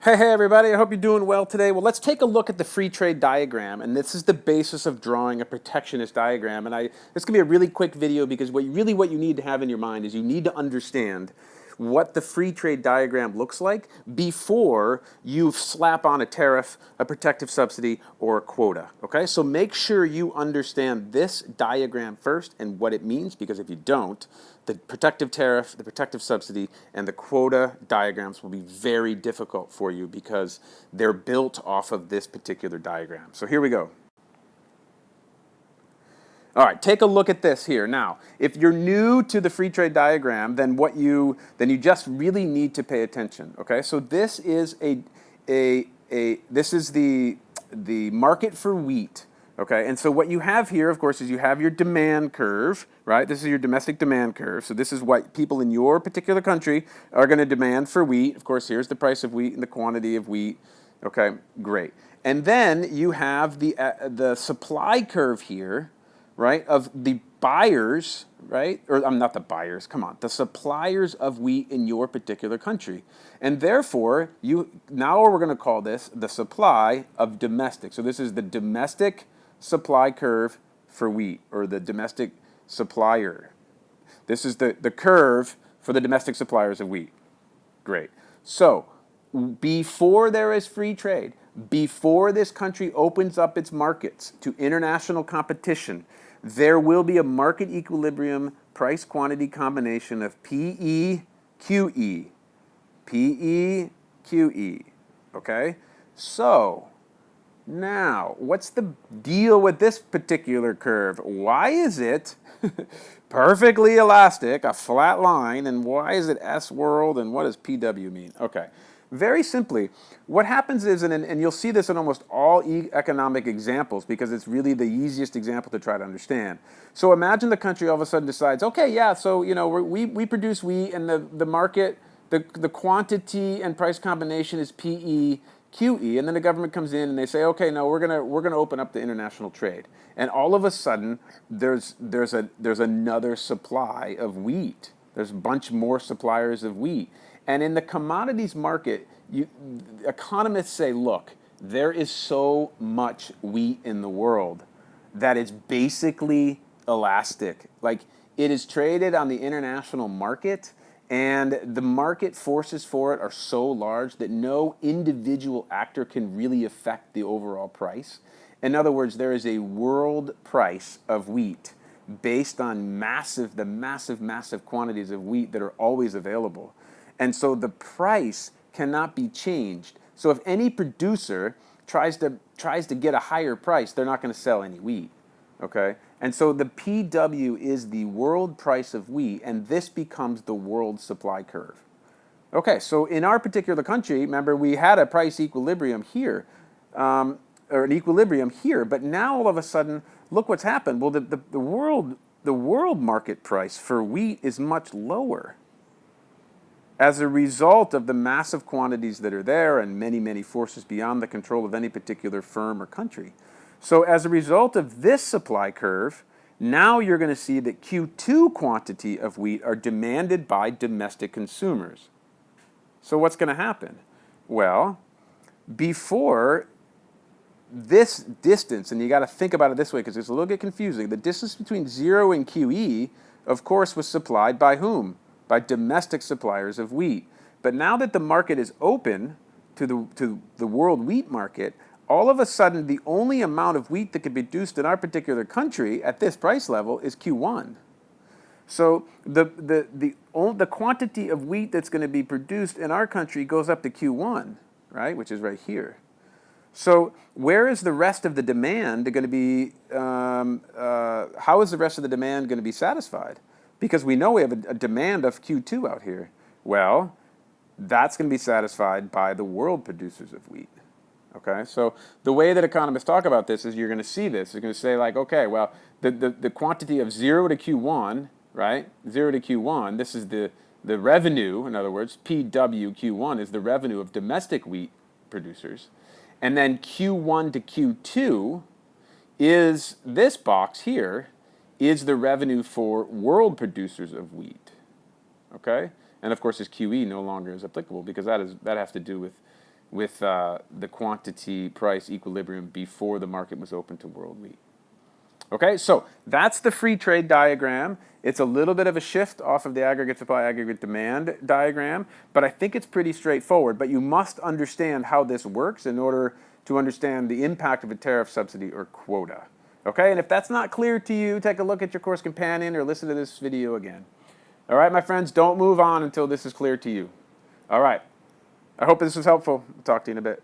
Hey everybody, I hope you're doing well today. Well, let's take a look at the free trade diagram, and this is the basis of drawing a protectionist diagram. And this can be a really quick video because what you need to have in your mind is you need to understand what the free trade diagram looks like before you slap on a tariff, a protective subsidy, or a quota. Okay, so make sure you understand this diagram first and what it means, because if you don't, the protective tariff, the protective subsidy, and the quota diagrams will be very difficult for you because they're built off of this particular diagram. So here we go. All right, take a look at this here. Now, if you're new to the free trade diagram, then you just really need to pay attention. Okay, so this is this is the market for wheat. Okay, and so what you have here, of course, is you have your demand curve, right? This is your domestic demand curve. So this is what people in your particular country are going to demand for wheat. Of course, here's the price of wheat and the quantity of wheat. Okay, great. And then you have the supply curve here, right, of the buyers, right, or I'm not the buyers, come on, the suppliers of wheat in your particular country. And therefore, now we're going to call this the supply of domestic. So this is the domestic supply curve for wheat, or the domestic supplier. This is the curve for the domestic suppliers of wheat. Great. So before there is free trade, before this country opens up its markets to international competition, there will be a market equilibrium price quantity combination of PE, QE. PE, QE. Okay? So, now, what's the deal with this particular curve? Why is it perfectly elastic, a flat line, and why is it S world, and what does PW mean? Okay. Very simply, what happens is, and you'll see this in almost all economic examples because it's really the easiest example to try to understand. So imagine the country all of a sudden decides, okay, yeah, so we produce wheat, and the market, the quantity and price combination is PE, QE, and then the government comes in and they say, okay, no, we're gonna open up the international trade, and all of a sudden there's another supply of wheat. There's a bunch more suppliers of wheat. And in the commodities market, economists say, look, there is so much wheat in the world that it's basically elastic. Like, it is traded on the international market, and the market forces for it are so large that no individual actor can really affect the overall price. In other words, there is a world price of wheat based on the massive quantities of wheat that are always available. And so the price cannot be changed. So if any producer tries to get a higher price, they're not going to sell any wheat. Okay? And so the PW is the world price of wheat, and this becomes the world supply curve. Okay, so in our particular country, remember, we had a price equilibrium here, or an equilibrium here, but now all of a sudden, look what's happened. Well, the world market price for wheat is much lower as a result of the massive quantities that are there and many forces beyond the control of any particular firm or country. So as a result of this supply curve, now you're going to see that Q2 quantity of wheat are demanded by domestic consumers. So what's going to happen? Well, before this distance, and you got to think about it this way because it's a little bit confusing, the distance between 0 and QE, of course, was supplied by whom? By domestic suppliers of wheat. But now that the market is open to the world wheat market, all of a sudden the only amount of wheat that can be produced in our particular country at this price level is Q1. So the quantity of wheat that's going to be produced in our country goes up to Q1, right, which is right here. So where is the rest of the demand going to be, how is the rest of the demand going to be satisfied? Because we know we have a demand of Q2 out here. Well, that's going to be satisfied by the world producers of wheat. Okay, so the way that economists talk about this is you're going to see this. You're going to say, like, okay, well, the quantity of 0 to Q1, right? 0 to Q1, this is the revenue, in other words, PWQ1 is the revenue of domestic wheat producers. And then Q1 to Q2 is this box here, is the revenue for world producers of wheat. Okay? And of course, this QE no longer is applicable because that has to do with the quantity price equilibrium before the market was open to world wheat. Okay, so that's the free trade diagram. It's a little bit of a shift off of the aggregate supply, aggregate demand diagram, but I think it's pretty straightforward. But you must understand how this works in order to understand the impact of a tariff, subsidy, or quota. Okay, and if that's not clear to you, take a look at your course companion or listen to this video again. All right, my friends, don't move on until this is clear to you. All right, I hope this was helpful. I'll talk to you in a bit.